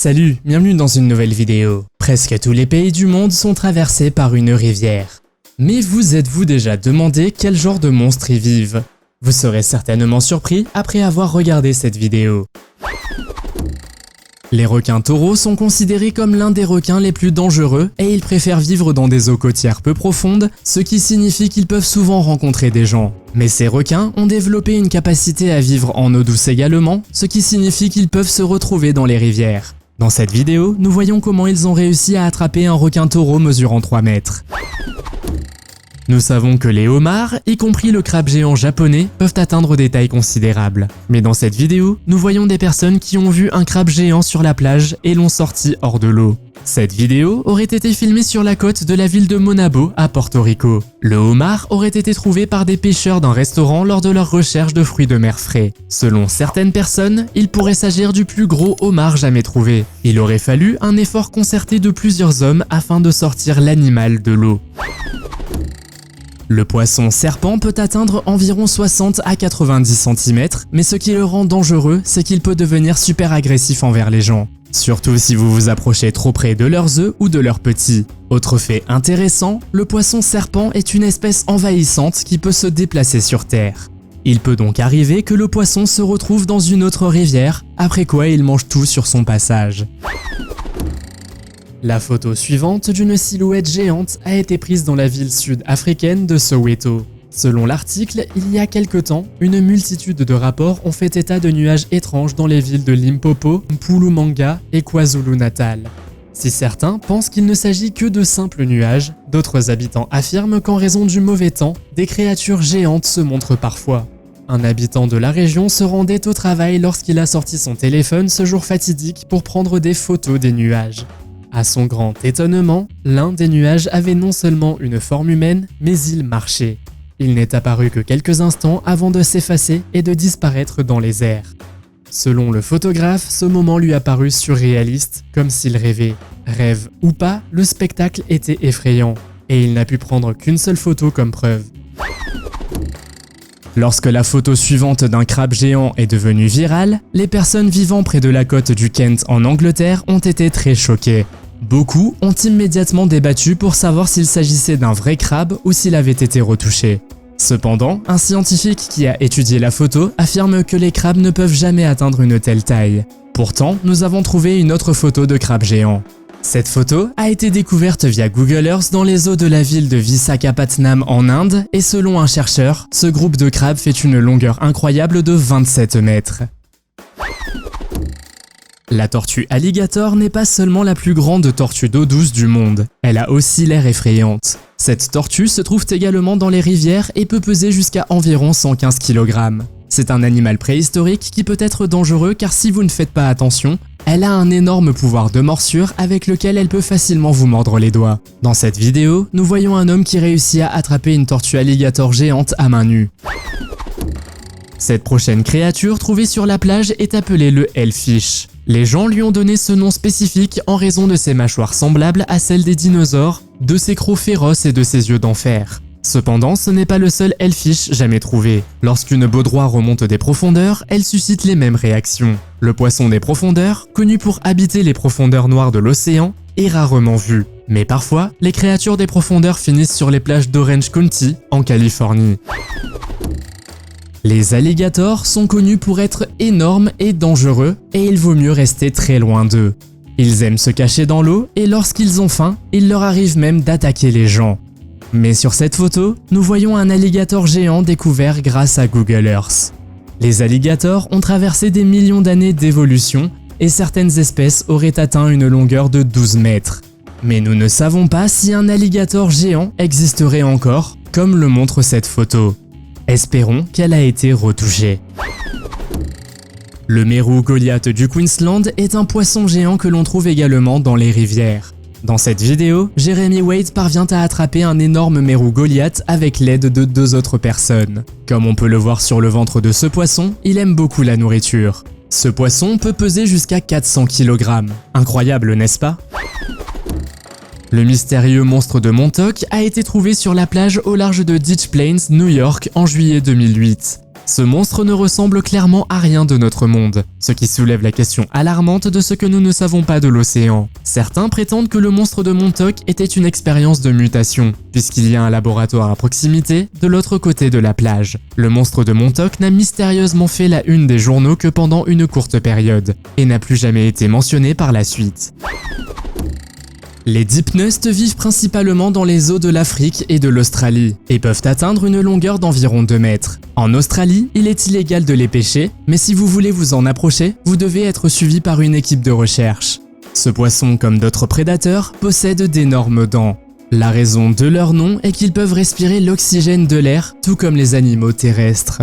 Salut, bienvenue dans une nouvelle vidéo. Presque tous les pays du monde sont traversés par une rivière. Mais vous êtes-vous déjà demandé quel genre de monstres y vivent? Vous serez certainement surpris après avoir regardé cette vidéo. Les requins taureaux sont considérés comme l'un des requins les plus dangereux et ils préfèrent vivre dans des eaux côtières peu profondes, ce qui signifie qu'ils peuvent souvent rencontrer des gens. Mais ces requins ont développé une capacité à vivre en eau douce également, ce qui signifie qu'ils peuvent se retrouver dans les rivières. Dans cette vidéo, nous voyons comment ils ont réussi à attraper un requin taureau mesurant 3 mètres. Nous savons que les homards, y compris le crabe géant japonais, peuvent atteindre des tailles considérables. Mais dans cette vidéo, nous voyons des personnes qui ont vu un crabe géant sur la plage et l'ont sorti hors de l'eau. Cette vidéo aurait été filmée sur la côte de la ville de Monabo, à Porto Rico. Le homard aurait été trouvé par des pêcheurs d'un restaurant lors de leur recherche de fruits de mer frais. Selon certaines personnes, il pourrait s'agir du plus gros homard jamais trouvé. Il aurait fallu un effort concerté de plusieurs hommes afin de sortir l'animal de l'eau. Le poisson serpent peut atteindre environ 60 à 90 cm, mais ce qui le rend dangereux, c'est qu'il peut devenir super agressif envers les gens. Surtout si vous vous approchez trop près de leurs œufs ou de leurs petits. Autre fait intéressant, le poisson serpent est une espèce envahissante qui peut se déplacer sur Terre. Il peut donc arriver que le poisson se retrouve dans une autre rivière, après quoi il mange tout sur son passage. La photo suivante d'une silhouette géante a été prise dans la ville sud-africaine de Soweto. Selon l'article, il y a quelque temps, une multitude de rapports ont fait état de nuages étranges dans les villes de Limpopo, Mpumalanga et KwaZulu-Natal. Si certains pensent qu'il ne s'agit que de simples nuages, d'autres habitants affirment qu'en raison du mauvais temps, des créatures géantes se montrent parfois. Un habitant de la région se rendait au travail lorsqu'il a sorti son téléphone ce jour fatidique pour prendre des photos des nuages. À son grand étonnement, l'un des nuages avait non seulement une forme humaine, mais il marchait. Il n'est apparu que quelques instants avant de s'effacer et de disparaître dans les airs. Selon le photographe, ce moment lui a paru surréaliste, comme s'il rêvait. Rêve ou pas, le spectacle était effrayant, et il n'a pu prendre qu'une seule photo comme preuve. Lorsque la photo suivante d'un crabe géant est devenue virale, les personnes vivant près de la côte du Kent en Angleterre ont été très choquées. Beaucoup ont immédiatement débattu pour savoir s'il s'agissait d'un vrai crabe ou s'il avait été retouché. Cependant, un scientifique qui a étudié la photo affirme que les crabes ne peuvent jamais atteindre une telle taille. Pourtant, nous avons trouvé une autre photo de crabe géant. Cette photo a été découverte via Google Earth dans les eaux de la ville de Visakhapatnam en Inde et selon un chercheur, ce groupe de crabes fait une longueur incroyable de 27 mètres. La tortue alligator n'est pas seulement la plus grande tortue d'eau douce du monde, elle a aussi l'air effrayante. Cette tortue se trouve également dans les rivières et peut peser jusqu'à environ 115 kg. C'est un animal préhistorique qui peut être dangereux car si vous ne faites pas attention, elle a un énorme pouvoir de morsure avec lequel elle peut facilement vous mordre les doigts. Dans cette vidéo, nous voyons un homme qui réussit à attraper une tortue alligator géante à main nue. Cette prochaine créature trouvée sur la plage est appelée le hellfish. Les gens lui ont donné ce nom spécifique en raison de ses mâchoires semblables à celles des dinosaures, de ses crocs féroces et de ses yeux d'enfer. Cependant, ce n'est pas le seul hellfish jamais trouvé. Lorsqu'une baudroie remonte des profondeurs, elle suscite les mêmes réactions. Le poisson des profondeurs, connu pour habiter les profondeurs noires de l'océan, est rarement vu. Mais parfois, les créatures des profondeurs finissent sur les plages d'Orange County, en Californie. Les alligators sont connus pour être énormes et dangereux, et il vaut mieux rester très loin d'eux. Ils aiment se cacher dans l'eau, et lorsqu'ils ont faim, il leur arrive même d'attaquer les gens. Mais sur cette photo, nous voyons un alligator géant découvert grâce à Google Earth. Les alligators ont traversé des millions d'années d'évolution, et certaines espèces auraient atteint une longueur de 12 mètres. Mais nous ne savons pas si un alligator géant existerait encore, comme le montre cette photo. Espérons qu'elle a été retouchée. Le mérou Goliath du Queensland est un poisson géant que l'on trouve également dans les rivières. Dans cette vidéo, Jeremy Wade parvient à attraper un énorme mérou Goliath avec l'aide de 2 autres personnes. Comme on peut le voir sur le ventre de ce poisson, il aime beaucoup la nourriture. Ce poisson peut peser jusqu'à 400 kg. Incroyable, n'est-ce pas? Le mystérieux monstre de Montauk a été trouvé sur la plage au large de Ditch Plains, New York, en juillet 2008. Ce monstre ne ressemble clairement à rien de notre monde, ce qui soulève la question alarmante de ce que nous ne savons pas de l'océan. Certains prétendent que le monstre de Montauk était une expérience de mutation, puisqu'il y a un laboratoire à proximité de l'autre côté de la plage. Le monstre de Montauk n'a mystérieusement fait la une des journaux que pendant une courte période, et n'a plus jamais été mentionné par la suite. Les dipneustes vivent principalement dans les eaux de l'Afrique et de l'Australie et peuvent atteindre une longueur d'environ 2 mètres. En Australie, il est illégal de les pêcher, mais si vous voulez vous en approcher, vous devez être suivi par une équipe de recherche. Ce poisson, comme d'autres prédateurs, possède d'énormes dents. La raison de leur nom est qu'ils peuvent respirer l'oxygène de l'air, tout comme les animaux terrestres.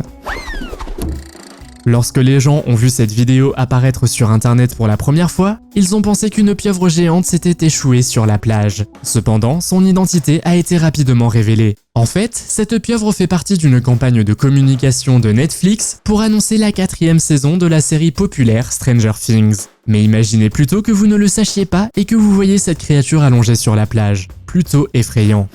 Lorsque les gens ont vu cette vidéo apparaître sur internet pour la première fois, ils ont pensé qu'une pieuvre géante s'était échouée sur la plage. Cependant, son identité a été rapidement révélée. En fait, cette pieuvre fait partie d'une campagne de communication de Netflix pour annoncer la 4e saison de la série populaire Stranger Things. Mais imaginez plutôt que vous ne le sachiez pas et que vous voyez cette créature allongée sur la plage. Plutôt effrayant.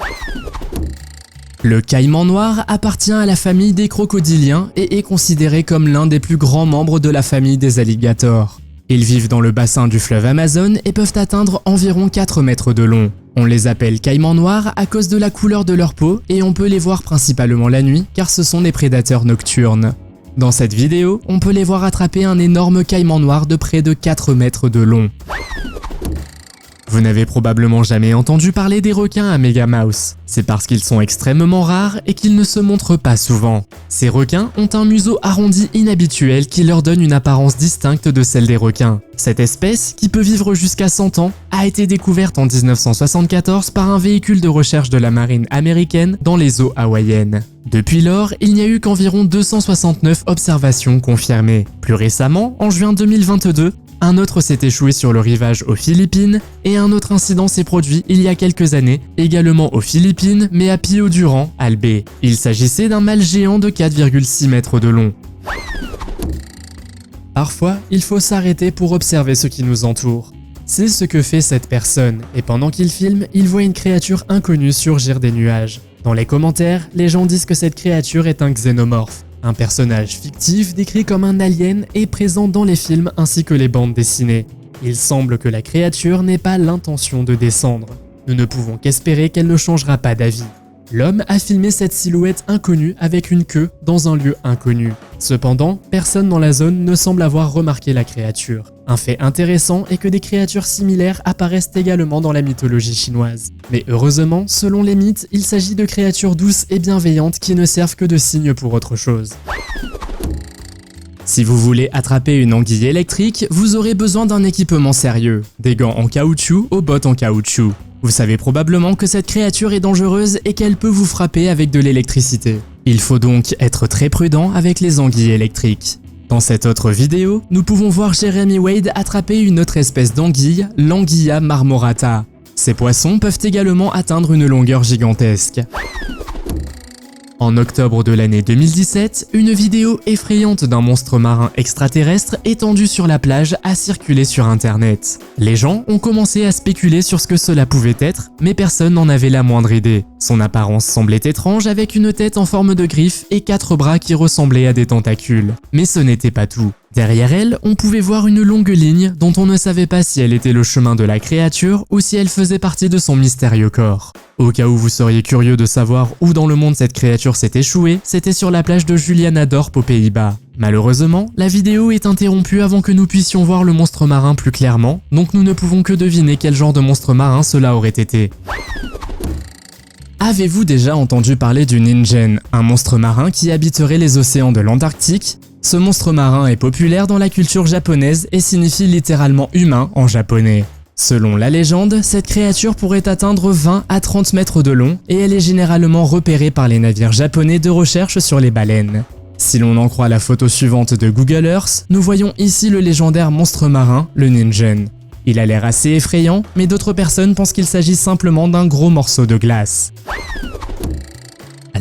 Le caïman noir appartient à la famille des crocodiliens et est considéré comme l'un des plus grands membres de la famille des alligators. Ils vivent dans le bassin du fleuve Amazon et peuvent atteindre environ 4 mètres de long. On les appelle caïmans noirs à cause de la couleur de leur peau et on peut les voir principalement la nuit car ce sont des prédateurs nocturnes. Dans cette vidéo, on peut les voir attraper un énorme caïman noir de près de 4 mètres de long. Vous n'avez probablement jamais entendu parler des requins à Megamouse. C'est parce qu'ils sont extrêmement rares et qu'ils ne se montrent pas souvent. Ces requins ont un museau arrondi inhabituel qui leur donne une apparence distincte de celle des requins. Cette espèce, qui peut vivre jusqu'à 100 ans, a été découverte en 1974 par un véhicule de recherche de la marine américaine dans les eaux hawaïennes. Depuis lors, il n'y a eu qu'environ 269 observations confirmées. Plus récemment, en juin 2022, un autre s'est échoué sur le rivage aux Philippines et un autre incident s'est produit il y a quelques années, également aux Philippines mais à Pio-Durand, Albay. Il s'agissait d'un mâle géant de 4,6 mètres de long. Parfois, il faut s'arrêter pour observer ce qui nous entoure. C'est ce que fait cette personne, et pendant qu'il filme, il voit une créature inconnue surgir des nuages. Dans les commentaires, les gens disent que cette créature est un xénomorphe. Un personnage fictif décrit comme un alien et présent dans les films ainsi que les bandes dessinées. Il semble que la créature n'ait pas l'intention de descendre. Nous ne pouvons qu'espérer qu'elle ne changera pas d'avis. L'homme a filmé cette silhouette inconnue avec une queue dans un lieu inconnu. Cependant, personne dans la zone ne semble avoir remarqué la créature. Un fait intéressant est que des créatures similaires apparaissent également dans la mythologie chinoise. Mais heureusement, selon les mythes, il s'agit de créatures douces et bienveillantes qui ne servent que de signe pour autre chose. Si vous voulez attraper une anguille électrique, vous aurez besoin d'un équipement sérieux, des gants en caoutchouc aux bottes en caoutchouc. Vous savez probablement que cette créature est dangereuse et qu'elle peut vous frapper avec de l'électricité. Il faut donc être très prudent avec les anguilles électriques. Dans cette autre vidéo, nous pouvons voir Jeremy Wade attraper une autre espèce d'anguille, l'Anguilla marmorata. Ces poissons peuvent également atteindre une longueur gigantesque. En octobre de l'année 2017, une vidéo effrayante d'un monstre marin extraterrestre étendu sur la plage a circulé sur internet. Les gens ont commencé à spéculer sur ce que cela pouvait être, mais personne n'en avait la moindre idée. Son apparence semblait étrange avec une tête en forme de griffe et 4 bras qui ressemblaient à des tentacules. Mais ce n'était pas tout. Derrière elle, on pouvait voir une longue ligne dont on ne savait pas si elle était le chemin de la créature ou si elle faisait partie de son mystérieux corps. Au cas où vous seriez curieux de savoir où dans le monde cette créature s'est échouée, c'était sur la plage de Julianadorp aux Pays-Bas. Malheureusement, la vidéo est interrompue avant que nous puissions voir le monstre marin plus clairement, donc nous ne pouvons que deviner quel genre de monstre marin cela aurait été. Avez-vous déjà entendu parler du Ningen, un monstre marin qui habiterait les océans de l'Antarctique? Ce monstre marin est populaire dans la culture japonaise et signifie littéralement humain en japonais. Selon la légende, cette créature pourrait atteindre 20 à 30 mètres de long et elle est généralement repérée par les navires japonais de recherche sur les baleines. Si l'on en croit la photo suivante de Google Earth, nous voyons ici le légendaire monstre marin, le Ningen. Il a l'air assez effrayant, mais d'autres personnes pensent qu'il s'agit simplement d'un gros morceau de glace.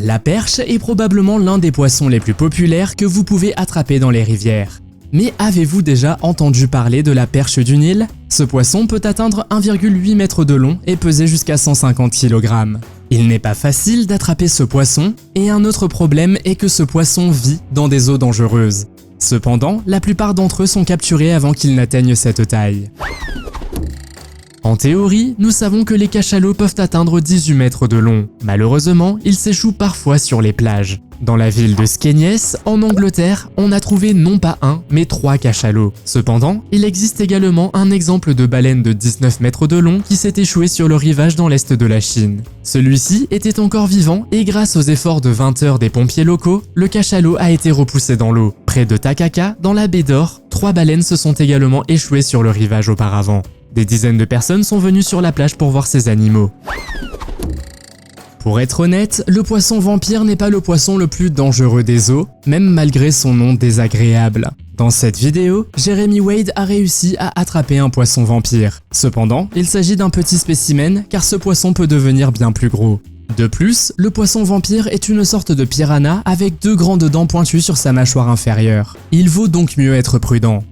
La perche est probablement l'un des poissons les plus populaires que vous pouvez attraper dans les rivières. Mais avez-vous déjà entendu parler de la perche du Nil? Ce poisson peut atteindre 1,8 m de long et peser jusqu'à 150 kg. Il n'est pas facile d'attraper ce poisson, et un autre problème est que ce poisson vit dans des eaux dangereuses. Cependant, la plupart d'entre eux sont capturés avant qu'ils n'atteignent cette taille. En théorie, nous savons que les cachalots peuvent atteindre 18 mètres de long. Malheureusement, ils s'échouent parfois sur les plages. Dans la ville de Skegness, en Angleterre, on a trouvé non pas un, mais 3 cachalots. Cependant, il existe également un exemple de baleine de 19 mètres de long qui s'est échoué sur le rivage dans l'est de la Chine. Celui-ci était encore vivant et grâce aux efforts de 20 heures des pompiers locaux, le cachalot a été repoussé dans l'eau. Près de Takaka, dans la baie d'Or, 3 baleines se sont également échouées sur le rivage auparavant. Des dizaines de personnes sont venues sur la plage pour voir ces animaux. Pour être honnête, le poisson vampire n'est pas le poisson le plus dangereux des eaux, même malgré son nom désagréable. Dans cette vidéo, Jeremy Wade a réussi à attraper un poisson vampire. Cependant, il s'agit d'un petit spécimen car ce poisson peut devenir bien plus gros. De plus, le poisson vampire est une sorte de piranha avec 2 grandes dents pointues sur sa mâchoire inférieure. Il vaut donc mieux être prudent.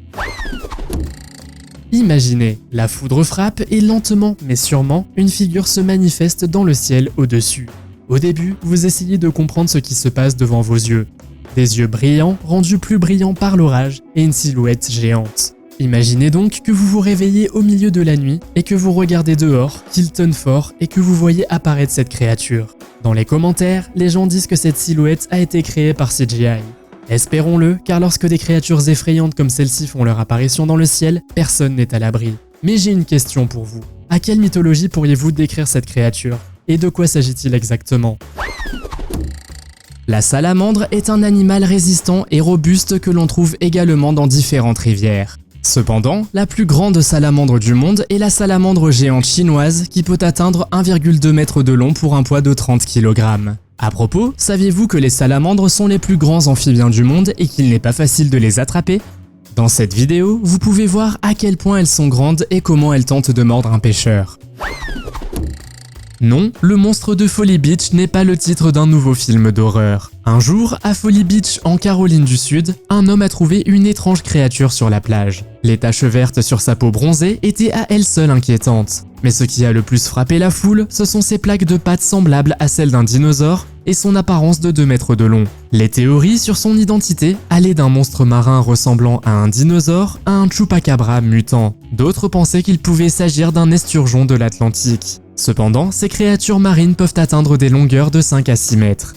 Imaginez, la foudre frappe et lentement mais sûrement, une figure se manifeste dans le ciel au-dessus. Au début, vous essayez de comprendre ce qui se passe devant vos yeux. Des yeux brillants, rendus plus brillants par l'orage, et une silhouette géante. Imaginez donc que vous vous réveillez au milieu de la nuit et que vous regardez dehors, qu'il tonne fort et que vous voyez apparaître cette créature. Dans les commentaires, les gens disent que cette silhouette a été créée par CGI. Espérons-le, car lorsque des créatures effrayantes comme celle-ci font leur apparition dans le ciel, personne n'est à l'abri. Mais j'ai une question pour vous. À quelle mythologie pourriez-vous décrire cette créature? Et de quoi s'agit-il exactement? La salamandre est un animal résistant et robuste que l'on trouve également dans différentes rivières. Cependant, la plus grande salamandre du monde est la salamandre géante chinoise qui peut atteindre 1,2 m de long pour un poids de 30 kg. À propos, saviez-vous que les salamandres sont les plus grands amphibiens du monde et qu'il n'est pas facile de les attraper? Dans cette vidéo, vous pouvez voir à quel point elles sont grandes et comment elles tentent de mordre un pêcheur. Non, le monstre de Folly Beach n'est pas le titre d'un nouveau film d'horreur. Un jour, à Folly Beach, en Caroline du Sud, un homme a trouvé une étrange créature sur la plage. Les taches vertes sur sa peau bronzée étaient à elles seules inquiétantes. Mais ce qui a le plus frappé la foule, ce sont ses plaques de pattes semblables à celles d'un dinosaure et son apparence de 2 mètres de long. Les théories sur son identité allaient d'un monstre marin ressemblant à un dinosaure à un chupacabra mutant. D'autres pensaient qu'il pouvait s'agir d'un esturgeon de l'Atlantique. Cependant, ces créatures marines peuvent atteindre des longueurs de 5 à 6 mètres.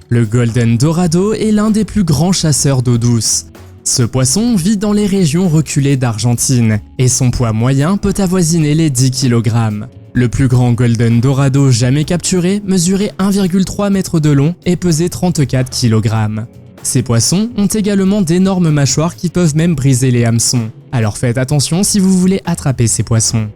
Le Golden Dorado est l'un des plus grands chasseurs d'eau douce. Ce poisson vit dans les régions reculées d'Argentine et son poids moyen peut avoisiner les 10 kg. Le plus grand Golden Dorado jamais capturé mesurait 1,3 m de long et pesait 34 kg. Ces poissons ont également d'énormes mâchoires qui peuvent même briser les hameçons. Alors faites attention si vous voulez attraper ces poissons.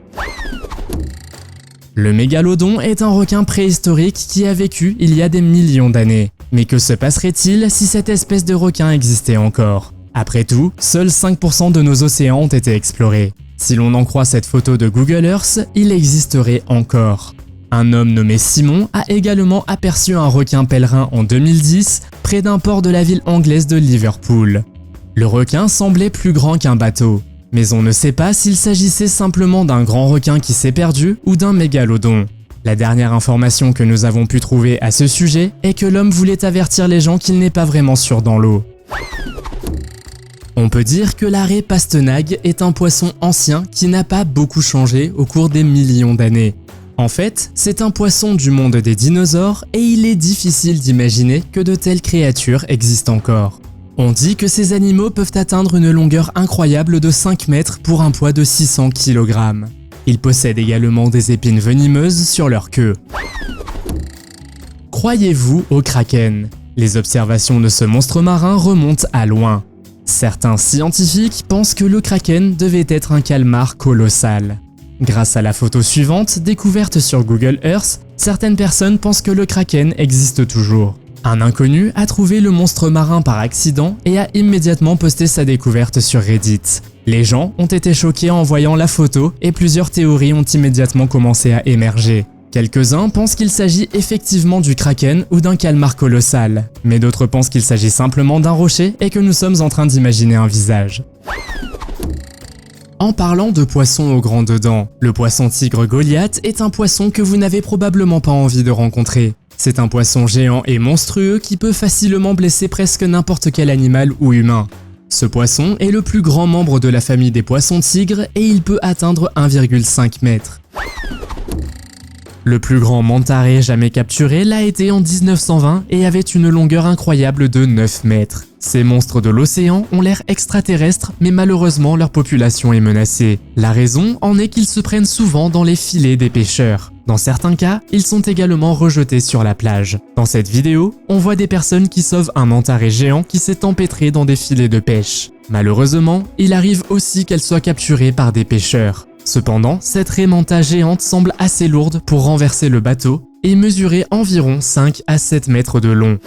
Le mégalodon est un requin préhistorique qui a vécu il y a des millions d'années. Mais que se passerait-il si cette espèce de requin existait encore? Après tout, seuls 5% de nos océans ont été explorés. Si l'on en croit cette photo de Google Earth, il existerait encore. Un homme nommé Simon a également aperçu un requin pèlerin en 2010 près d'un port de la ville anglaise de Liverpool. Le requin semblait plus grand qu'un bateau. Mais on ne sait pas s'il s'agissait simplement d'un grand requin qui s'est perdu ou d'un mégalodon. La dernière information que nous avons pu trouver à ce sujet est que l'homme voulait avertir les gens qu'il n'est pas vraiment sûr dans l'eau. On peut dire que la raie pastenag est un poisson ancien qui n'a pas beaucoup changé au cours des millions d'années. En fait, c'est un poisson du monde des dinosaures et il est difficile d'imaginer que de telles créatures existent encore. On dit que ces animaux peuvent atteindre une longueur incroyable de 5 mètres pour un poids de 600 kg. Ils possèdent également des épines venimeuses sur leur queue. Croyez-vous au kraken? Les observations de ce monstre marin remontent à loin. Certains scientifiques pensent que le kraken devait être un calmar colossal. Grâce à la photo suivante, découverte sur Google Earth, certaines personnes pensent que le kraken existe toujours. Un inconnu a trouvé le monstre marin par accident et a immédiatement posté sa découverte sur Reddit. Les gens ont été choqués en voyant la photo et plusieurs théories ont immédiatement commencé à émerger. Quelques-uns pensent qu'il s'agit effectivement du kraken ou d'un calmar colossal, mais d'autres pensent qu'il s'agit simplement d'un rocher et que nous sommes en train d'imaginer un visage. En parlant de poissons aux grandes dents, le poisson tigre Goliath est un poisson que vous n'avez probablement pas envie de rencontrer. C'est un poisson géant et monstrueux qui peut facilement blesser presque n'importe quel animal ou humain. Ce poisson est le plus grand membre de la famille des poissons tigres et il peut atteindre 1,5 mètre. Le plus grand manta-ray jamais capturé l'a été en 1920 et avait une longueur incroyable de 9 mètres. Ces monstres de l'océan ont l'air extraterrestres, mais malheureusement leur population est menacée. La raison en est qu'ils se prennent souvent dans les filets des pêcheurs. Dans certains cas, ils sont également rejetés sur la plage. Dans cette vidéo, on voit des personnes qui sauvent un manta-ray géant qui s'est empêtré dans des filets de pêche. Malheureusement, il arrive aussi qu'elle soit capturée par des pêcheurs. Cependant, cette raie manta géante semble assez lourde pour renverser le bateau et mesurer environ 5 à 7 mètres de long.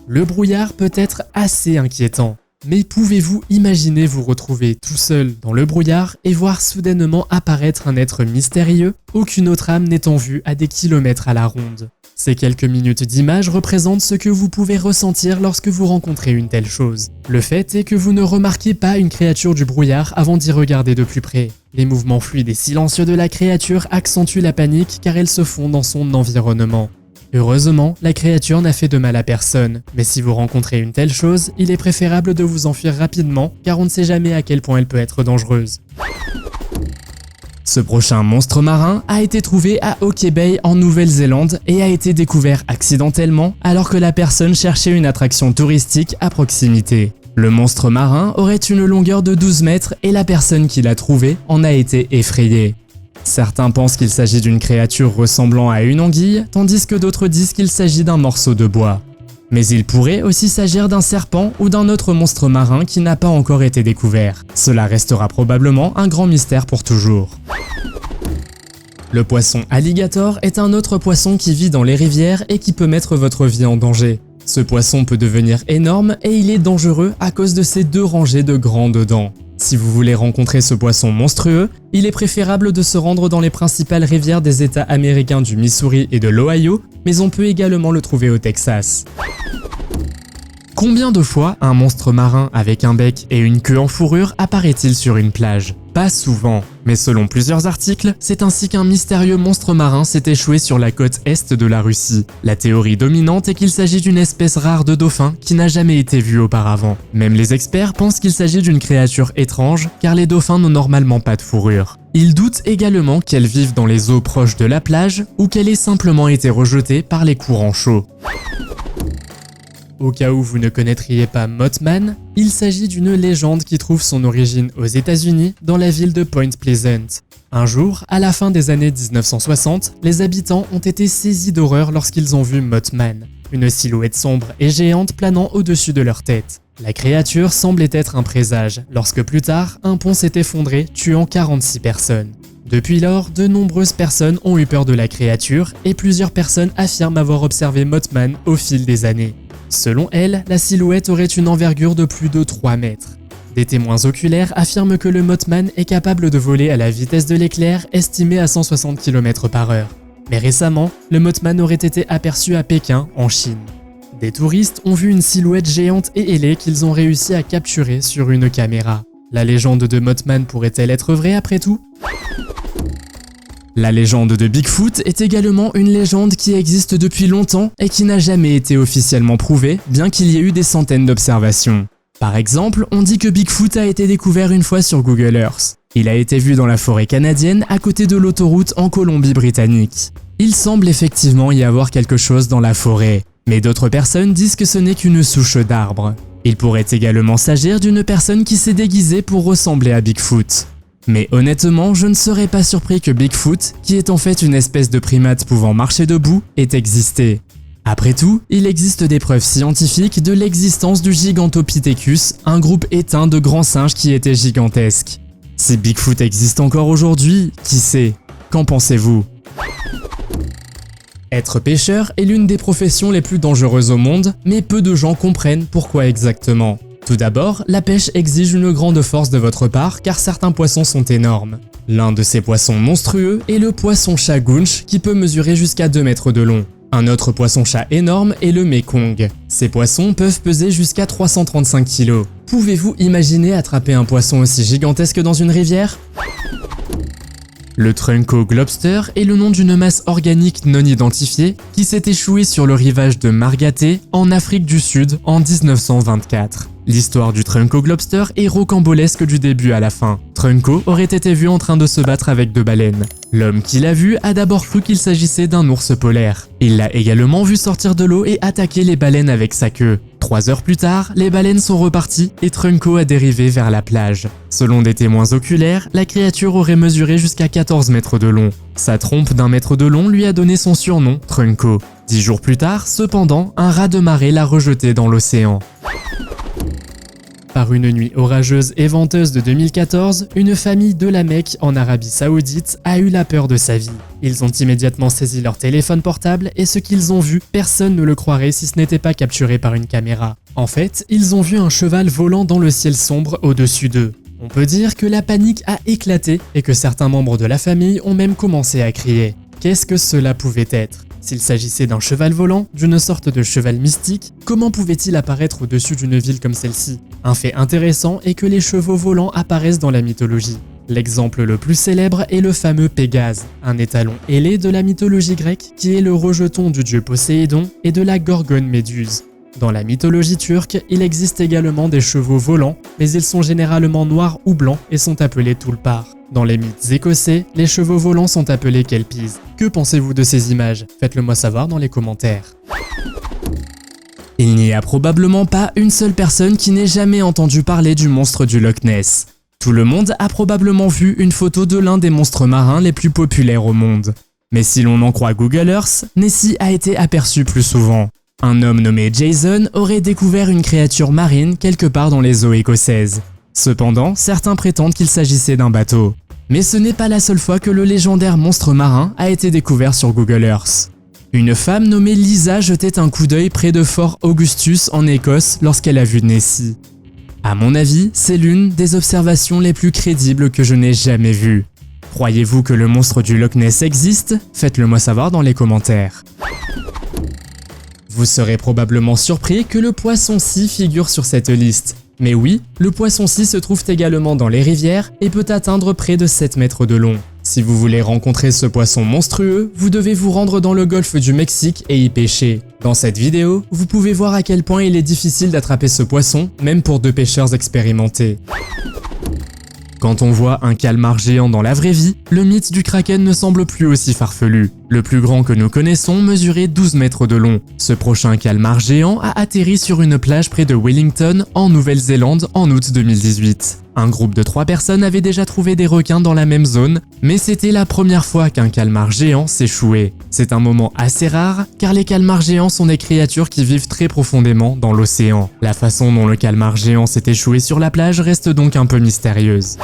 Le brouillard peut être assez inquiétant, mais pouvez-vous imaginer vous retrouver tout seul dans le brouillard et voir soudainement apparaître un être mystérieux, aucune autre âme n'étant vue à des kilomètres à la ronde? Ces quelques minutes d'image représentent ce que vous pouvez ressentir lorsque vous rencontrez une telle chose. Le fait est que vous ne remarquez pas une créature du brouillard avant d'y regarder de plus près. Les mouvements fluides et silencieux de la créature accentuent la panique car elle se fond dans son environnement. Heureusement, la créature n'a fait de mal à personne, mais si vous rencontrez une telle chose, il est préférable de vous enfuir rapidement car on ne sait jamais à quel point elle peut être dangereuse. Ce prochain monstre marin a été trouvé à Hawke's Bay en Nouvelle-Zélande et a été découvert accidentellement alors que la personne cherchait une attraction touristique à proximité. Le monstre marin aurait une longueur de 12 mètres et la personne qui l'a trouvé en a été effrayée. Certains pensent qu'il s'agit d'une créature ressemblant à une anguille, tandis que d'autres disent qu'il s'agit d'un morceau de bois. Mais il pourrait aussi s'agir d'un serpent ou d'un autre monstre marin qui n'a pas encore été découvert. Cela restera probablement un grand mystère pour toujours. Le poisson alligator est un autre poisson qui vit dans les rivières et qui peut mettre votre vie en danger. Ce poisson peut devenir énorme et il est dangereux à cause de ses 2 rangées de grandes dents. Si vous voulez rencontrer ce poisson monstrueux, il est préférable de se rendre dans les principales rivières des États américains du Missouri et de l'Ohio, mais on peut également le trouver au Texas. Combien de fois un monstre marin avec un bec et une queue en fourrure apparaît-il sur une plage? Pas souvent, mais selon plusieurs articles, c'est ainsi qu'un mystérieux monstre marin s'est échoué sur la côte est de la Russie. La théorie dominante est qu'il s'agit d'une espèce rare de dauphin qui n'a jamais été vue auparavant. Même les experts pensent qu'il s'agit d'une créature étrange, car les dauphins n'ont normalement pas de fourrure. Ils doutent également qu'elle vive dans les eaux proches de la plage ou qu'elle ait simplement été rejetée par les courants chauds. Au cas où vous ne connaîtriez pas Mothman, il s'agit d'une légende qui trouve son origine aux États-Unis, dans la ville de Point Pleasant. Un jour, à la fin des années 1960, les habitants ont été saisis d'horreur lorsqu'ils ont vu Mothman, une silhouette sombre et géante planant au-dessus de leur tête. La créature semblait être un présage, lorsque plus tard, un pont s'est effondré, tuant 46 personnes. Depuis lors, de nombreuses personnes ont eu peur de la créature et plusieurs personnes affirment avoir observé Mothman au fil des années. Selon elle, la silhouette aurait une envergure de plus de 3 mètres. Des témoins oculaires affirment que le Mothman est capable de voler à la vitesse de l'éclair, estimée à 160 km/h. Mais récemment, le Mothman aurait été aperçu à Pékin, en Chine. Des touristes ont vu une silhouette géante et ailée qu'ils ont réussi à capturer sur une caméra. La légende de Mothman pourrait-elle être vraie après tout ? La légende de Bigfoot est également une légende qui existe depuis longtemps et qui n'a jamais été officiellement prouvée, bien qu'il y ait eu des centaines d'observations. Par exemple, on dit que Bigfoot a été découvert une fois sur Google Earth. Il a été vu dans la forêt canadienne à côté de l'autoroute en Colombie-Britannique. Il semble effectivement y avoir quelque chose dans la forêt, mais d'autres personnes disent que ce n'est qu'une souche d'arbre. Il pourrait également s'agir d'une personne qui s'est déguisée pour ressembler à Bigfoot. Mais honnêtement, je ne serais pas surpris que Bigfoot, qui est en fait une espèce de primate pouvant marcher debout, ait existé. Après tout, il existe des preuves scientifiques de l'existence du Gigantopithecus, un groupe éteint de grands singes qui étaient gigantesques. Si Bigfoot existe encore aujourd'hui, qui sait? Qu'en pensez-vous? Être pêcheur est l'une des professions les plus dangereuses au monde, mais peu de gens comprennent pourquoi exactement. Tout d'abord, la pêche exige une grande force de votre part car certains poissons sont énormes. L'un de ces poissons monstrueux est le poisson-chat gunch qui peut mesurer jusqu'à 2 mètres de long. Un autre poisson-chat énorme est le Mekong. Ces poissons peuvent peser jusqu'à 335 kg. Pouvez-vous imaginer attraper un poisson aussi gigantesque dans une rivière ? Le Trunco Globster est le nom d'une masse organique non identifiée qui s'est échouée sur le rivage de Margaté, en Afrique du Sud, en 1924. L'histoire du Trunco Globster est rocambolesque du début à la fin. Trunco aurait été vu en train de se battre avec 2 baleines. L'homme qui l'a vu a d'abord cru qu'il s'agissait d'un ours polaire. Il l'a également vu sortir de l'eau et attaquer les baleines avec sa queue. 3 heures plus tard, les baleines sont reparties et Trunco a dérivé vers la plage. Selon des témoins oculaires, la créature aurait mesuré jusqu'à 14 mètres de long. Sa trompe d'1 mètre de long lui a donné son surnom, Trunco. 10 jours plus tard, cependant, un raz de marée l'a rejeté dans l'océan. Par une nuit orageuse et venteuse de 2014, une famille de la Mecque en Arabie Saoudite a eu la peur de sa vie. Ils ont immédiatement saisi leur téléphone portable et ce qu'ils ont vu, personne ne le croirait si ce n'était pas capturé par une caméra. En fait, ils ont vu un cheval volant dans le ciel sombre au-dessus d'eux. On peut dire que la panique a éclaté et que certains membres de la famille ont même commencé à crier. Qu'est-ce que cela pouvait être ? S'il s'agissait d'un cheval volant, d'une sorte de cheval mystique, comment pouvait-il apparaître au-dessus d'une ville comme celle-ci ? Un fait intéressant est que les chevaux volants apparaissent dans la mythologie. L'exemple le plus célèbre est le fameux Pégase, un étalon ailé de la mythologie grecque qui est le rejeton du dieu Poséidon et de la gorgone Méduse. Dans la mythologie turque, il existe également des chevaux volants, mais ils sont généralement noirs ou blancs et sont appelés tulpars. Dans les mythes écossais, les chevaux volants sont appelés kelpies. Que pensez-vous de ces images? Faites-le moi savoir dans les commentaires. Il n'y a probablement pas une seule personne qui n'ait jamais entendu parler du monstre du Loch Ness. Tout le monde a probablement vu une photo de l'un des monstres marins les plus populaires au monde. Mais si l'on en croit Google Earth, Nessie a été aperçu plus souvent. Un homme nommé Jason aurait découvert une créature marine quelque part dans les eaux écossaises. Cependant, certains prétendent qu'il s'agissait d'un bateau. Mais ce n'est pas la seule fois que le légendaire monstre marin a été découvert sur Google Earth. Une femme nommée Lisa jetait un coup d'œil près de Fort Augustus en Écosse lorsqu'elle a vu Nessie. À mon avis, c'est l'une des observations les plus crédibles que je n'ai jamais vues. Croyez-vous que le monstre du Loch Ness existe? Faites-le moi savoir dans les commentaires. Vous serez probablement surpris que le poisson-scie figure sur cette liste. Mais oui, le poisson-scie se trouve également dans les rivières et peut atteindre près de 7 mètres de long. Si vous voulez rencontrer ce poisson monstrueux, vous devez vous rendre dans le golfe du Mexique et y pêcher. Dans cette vidéo, vous pouvez voir à quel point il est difficile d'attraper ce poisson, même pour 2 pêcheurs expérimentés. Quand on voit un calmar géant dans la vraie vie, le mythe du kraken ne semble plus aussi farfelu. Le plus grand que nous connaissons mesurait 12 mètres de long. Ce prochain calmar géant a atterri sur une plage près de Wellington, en Nouvelle-Zélande, en août 2018. Un groupe de 3 personnes avait déjà trouvé des requins dans la même zone, mais c'était la première fois qu'un calmar géant s'échouait. C'est un moment assez rare, car les calmars géants sont des créatures qui vivent très profondément dans l'océan. La façon dont le calmar géant s'est échoué sur la plage reste donc un peu mystérieuse.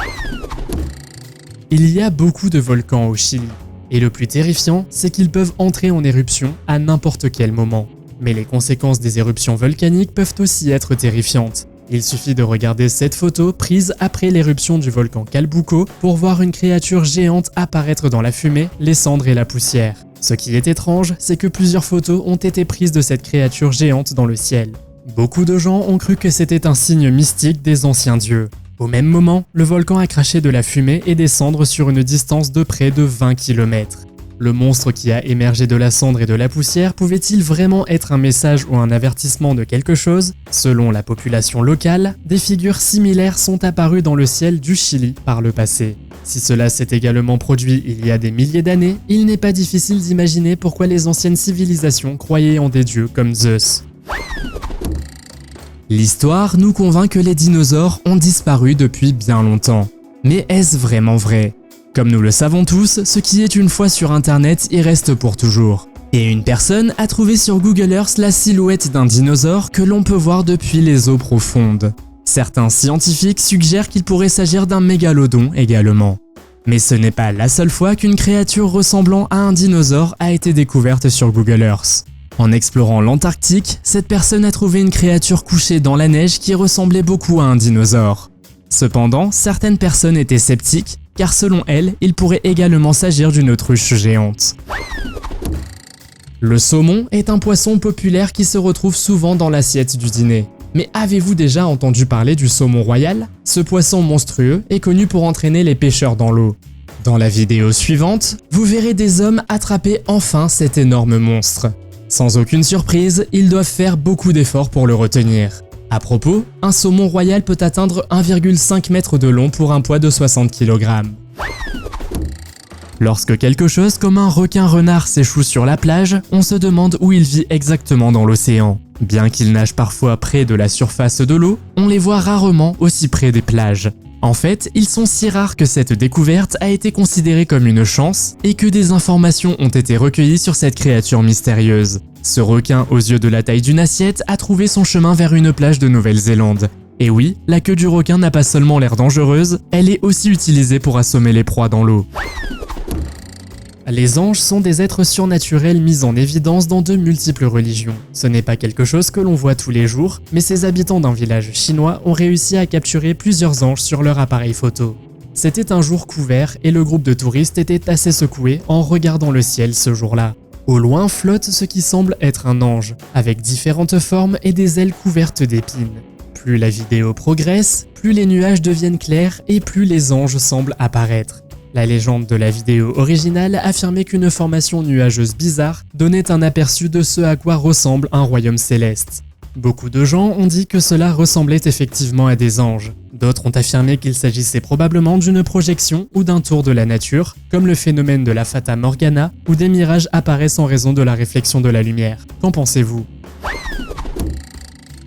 Il y a beaucoup de volcans au Chili, et le plus terrifiant, c'est qu'ils peuvent entrer en éruption à n'importe quel moment. Mais les conséquences des éruptions volcaniques peuvent aussi être terrifiantes. Il suffit de regarder cette photo prise après l'éruption du volcan Calbuco pour voir une créature géante apparaître dans la fumée, les cendres et la poussière. Ce qui est étrange, c'est que plusieurs photos ont été prises de cette créature géante dans le ciel. Beaucoup de gens ont cru que c'était un signe mystique des anciens dieux. Au même moment, le volcan a craché de la fumée et des cendres sur une distance de près de 20 km. Le monstre qui a émergé de la cendre et de la poussière pouvait-il vraiment être un message ou un avertissement de quelque chose? Selon la population locale, des figures similaires sont apparues dans le ciel du Chili par le passé. Si cela s'est également produit il y a des milliers d'années, il n'est pas difficile d'imaginer pourquoi les anciennes civilisations croyaient en des dieux comme Zeus. L'histoire nous convainc que les dinosaures ont disparu depuis bien longtemps. Mais est-ce vraiment vrai? Comme nous le savons tous, ce qui est une fois sur internet y reste pour toujours. Et une personne a trouvé sur Google Earth la silhouette d'un dinosaure que l'on peut voir depuis les eaux profondes. Certains scientifiques suggèrent qu'il pourrait s'agir d'un mégalodon également. Mais ce n'est pas la seule fois qu'une créature ressemblant à un dinosaure a été découverte sur Google Earth. En explorant l'Antarctique, cette personne a trouvé une créature couchée dans la neige qui ressemblait beaucoup à un dinosaure. Cependant, certaines personnes étaient sceptiques, car selon elles, il pourrait également s'agir d'une autruche géante. Le saumon est un poisson populaire qui se retrouve souvent dans l'assiette du dîner. Mais avez-vous déjà entendu parler du saumon royal? Ce poisson monstrueux est connu pour entraîner les pêcheurs dans l'eau. Dans la vidéo suivante, vous verrez des hommes attraper enfin cet énorme monstre. Sans aucune surprise, ils doivent faire beaucoup d'efforts pour le retenir. À propos, un saumon royal peut atteindre 1,5 m de long pour un poids de 60 kg. Lorsque quelque chose comme un requin-renard s'échoue sur la plage, on se demande où il vit exactement dans l'océan. Bien qu'il nage parfois près de la surface de l'eau, on les voit rarement aussi près des plages. En fait, ils sont si rares que cette découverte a été considérée comme une chance et que des informations ont été recueillies sur cette créature mystérieuse. Ce requin aux yeux de la taille d'une assiette a trouvé son chemin vers une plage de Nouvelle-Zélande. Et oui, la queue du requin n'a pas seulement l'air dangereuse, elle est aussi utilisée pour assommer les proies dans l'eau. Les anges sont des êtres surnaturels mis en évidence dans de multiples religions. Ce n'est pas quelque chose que l'on voit tous les jours, mais ces habitants d'un village chinois ont réussi à capturer plusieurs anges sur leur appareil photo. C'était un jour couvert et le groupe de touristes était assez secoué en regardant le ciel ce jour-là. Au loin flotte ce qui semble être un ange, avec différentes formes et des ailes couvertes d'épines. Plus la vidéo progresse, plus les nuages deviennent clairs et plus les anges semblent apparaître. La légende de la vidéo originale affirmait qu'une formation nuageuse bizarre donnait un aperçu de ce à quoi ressemble un royaume céleste. Beaucoup de gens ont dit que cela ressemblait effectivement à des anges. D'autres ont affirmé qu'il s'agissait probablement d'une projection ou d'un tour de la nature, comme le phénomène de la Fata Morgana, où des mirages apparaissent en raison de la réflexion de la lumière. Qu'en pensez-vous ?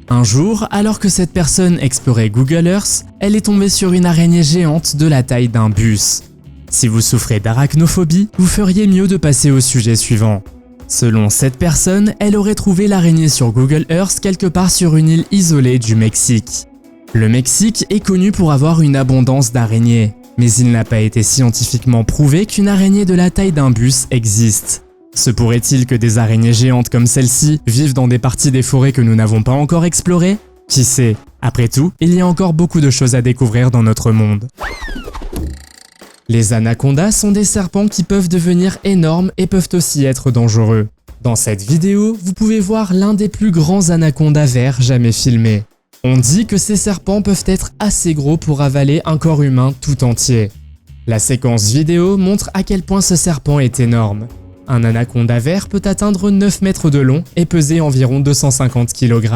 Un jour, alors que cette personne explorait Google Earth, elle est tombée sur une araignée géante de la taille d'un bus. Si vous souffrez d'arachnophobie, vous feriez mieux de passer au sujet suivant. Selon cette personne, elle aurait trouvé l'araignée sur Google Earth quelque part sur une île isolée du Mexique. Le Mexique est connu pour avoir une abondance d'araignées, mais il n'a pas été scientifiquement prouvé qu'une araignée de la taille d'un bus existe. Se pourrait-il que des araignées géantes comme celle-ci vivent dans des parties des forêts que nous n'avons pas encore explorées? Qui sait? Après tout, il y a encore beaucoup de choses à découvrir dans notre monde. Les anacondas sont des serpents qui peuvent devenir énormes et peuvent aussi être dangereux. Dans cette vidéo, vous pouvez voir l'un des plus grands anacondas verts jamais filmés. On dit que ces serpents peuvent être assez gros pour avaler un corps humain tout entier. La séquence vidéo montre à quel point ce serpent est énorme. Un anaconda vert peut atteindre 9 mètres de long et peser environ 250 kg.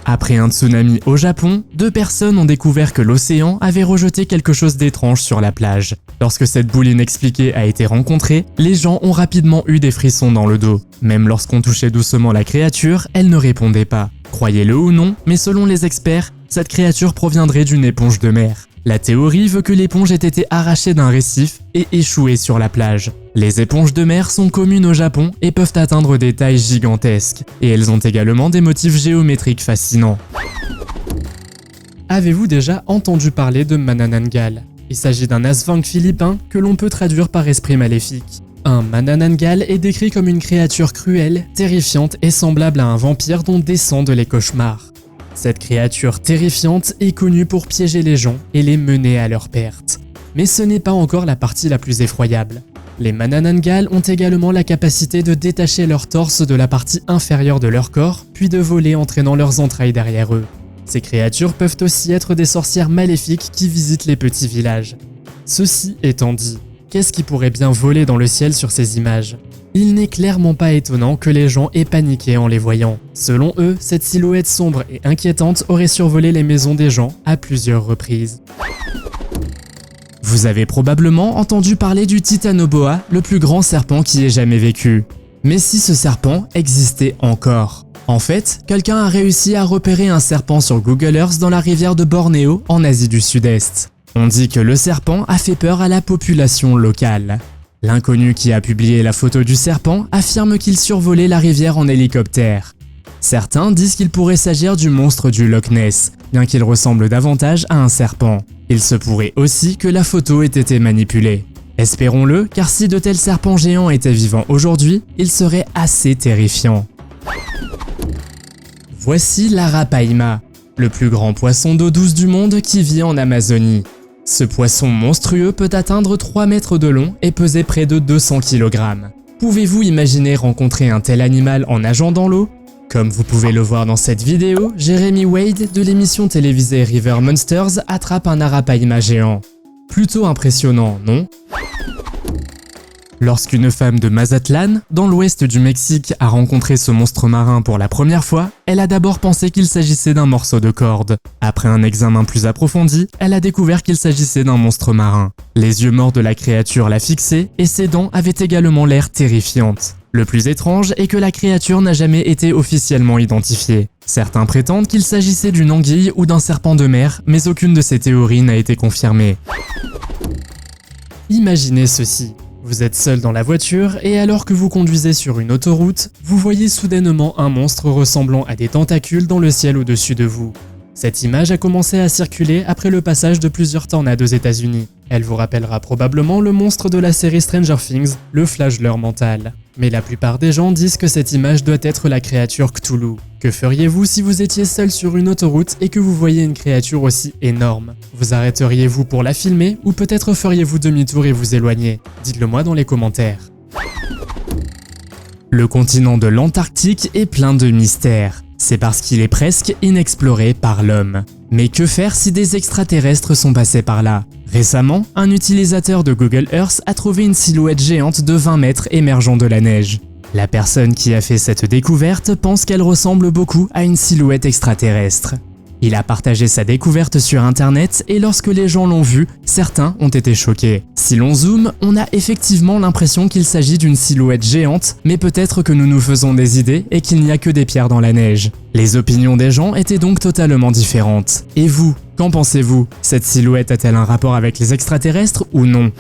Après un tsunami au Japon, 2 personnes ont découvert que l'océan avait rejeté quelque chose d'étrange sur la plage. Lorsque cette boule inexpliquée a été rencontrée, les gens ont rapidement eu des frissons dans le dos. Même lorsqu'on touchait doucement la créature, elle ne répondait pas. Croyez-le ou non, mais selon les experts, cette créature proviendrait d'une éponge de mer. La théorie veut que l'éponge ait été arrachée d'un récif et échouée sur la plage. Les éponges de mer sont communes au Japon et peuvent atteindre des tailles gigantesques, et elles ont également des motifs géométriques fascinants. Avez-vous déjà entendu parler de Manananggal? Il s'agit d'un aswang philippin que l'on peut traduire par esprit maléfique. Un Manananggal est décrit comme une créature cruelle, terrifiante et semblable à un vampire dont descendent les cauchemars. Cette créature terrifiante est connue pour piéger les gens et les mener à leur perte. Mais ce n'est pas encore la partie la plus effroyable. Les Manananggal ont également la capacité de détacher leur torse de la partie inférieure de leur corps, puis de voler en traînant leurs entrailles derrière eux. Ces créatures peuvent aussi être des sorcières maléfiques qui visitent les petits villages. Ceci étant dit, qu'est-ce qui pourrait bien voler dans le ciel sur ces images ? Il n'est clairement pas étonnant que les gens aient paniqué en les voyant. Selon eux, cette silhouette sombre et inquiétante aurait survolé les maisons des gens à plusieurs reprises. Vous avez probablement entendu parler du Titanoboa, le plus grand serpent qui ait jamais vécu. Mais si ce serpent existait encore? En fait, quelqu'un a réussi à repérer un serpent sur Google Earth dans la rivière de Bornéo, en Asie du Sud-Est. On dit que le serpent a fait peur à la population locale. L'inconnu qui a publié la photo du serpent affirme qu'il survolait la rivière en hélicoptère. Certains disent qu'il pourrait s'agir du monstre du Loch Ness, bien qu'il ressemble davantage à un serpent. Il se pourrait aussi que la photo ait été manipulée. Espérons-le, car si de tels serpents géants étaient vivants aujourd'hui, ils seraient assez terrifiants. Voici l'arapaima, le plus grand poisson d'eau douce du monde qui vit en Amazonie. Ce poisson monstrueux peut atteindre 3 mètres de long et peser près de 200 kg. Pouvez-vous imaginer rencontrer un tel animal en nageant dans l'eau? Comme vous pouvez le voir dans cette vidéo, Jeremy Wade de l'émission télévisée River Monsters attrape un arapaima géant. Plutôt impressionnant, non? Lorsqu'une femme de Mazatlan, dans l'ouest du Mexique, a rencontré ce monstre marin pour la première fois, elle a d'abord pensé qu'il s'agissait d'un morceau de corde. Après un examen plus approfondi, elle a découvert qu'il s'agissait d'un monstre marin. Les yeux morts de la créature l'a fixé et ses dents avaient également l'air terrifiantes. Le plus étrange est que la créature n'a jamais été officiellement identifiée. Certains prétendent qu'il s'agissait d'une anguille ou d'un serpent de mer, mais aucune de ces théories n'a été confirmée. Imaginez ceci. Vous êtes seul dans la voiture et alors que vous conduisez sur une autoroute, vous voyez soudainement un monstre ressemblant à des tentacules dans le ciel au-dessus de vous. Cette image a commencé à circuler après le passage de plusieurs tornades aux États-Unis. Elle vous rappellera probablement le monstre de la série Stranger Things, le flagelleur mental. Mais la plupart des gens disent que cette image doit être la créature Cthulhu. Que feriez-vous si vous étiez seul sur une autoroute et que vous voyez une créature aussi énorme? Vous arrêteriez-vous pour la filmer ou peut-être feriez-vous demi-tour et vous éloigner? Dites-le moi dans les commentaires. Le continent de l'Antarctique est plein de mystères. C'est parce qu'il est presque inexploré par l'homme. Mais que faire si des extraterrestres sont passés par là? Récemment, un utilisateur de Google Earth a trouvé une silhouette géante de 20 mètres émergeant de la neige. La personne qui a fait cette découverte pense qu'elle ressemble beaucoup à une silhouette extraterrestre. Il a partagé sa découverte sur internet et lorsque les gens l'ont vu, certains ont été choqués. Si l'on zoome, on a effectivement l'impression qu'il s'agit d'une silhouette géante, mais peut-être que nous nous faisons des idées et qu'il n'y a que des pierres dans la neige. Les opinions des gens étaient donc totalement différentes. Et vous, qu'en pensez-vous? Cette silhouette a-t-elle un rapport avec les extraterrestres ou non?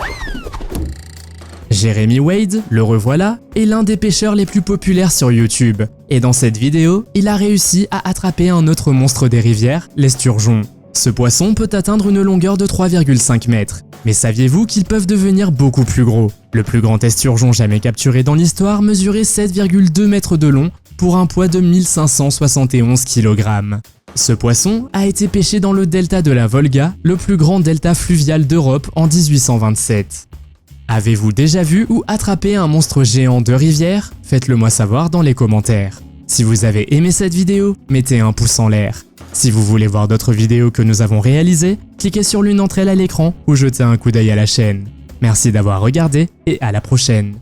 Jeremy Wade, le revoilà, est l'un des pêcheurs les plus populaires sur YouTube. Et dans cette vidéo, il a réussi à attraper un autre monstre des rivières, l'esturgeon. Ce poisson peut atteindre une longueur de 3,5 mètres. Mais saviez-vous qu'ils peuvent devenir beaucoup plus gros? Le plus grand esturgeon jamais capturé dans l'histoire mesurait 7,2 mètres de long pour un poids de 1571 kg. Ce poisson a été pêché dans le delta de la Volga, le plus grand delta fluvial d'Europe en 1827. Avez-vous déjà vu ou attrapé un monstre géant de rivière? Faites-le moi savoir dans les commentaires. Si vous avez aimé cette vidéo, mettez un pouce en l'air. Si vous voulez voir d'autres vidéos que nous avons réalisées, cliquez sur l'une d'entre elles à l'écran ou jetez un coup d'œil à la chaîne. Merci d'avoir regardé et à la prochaine.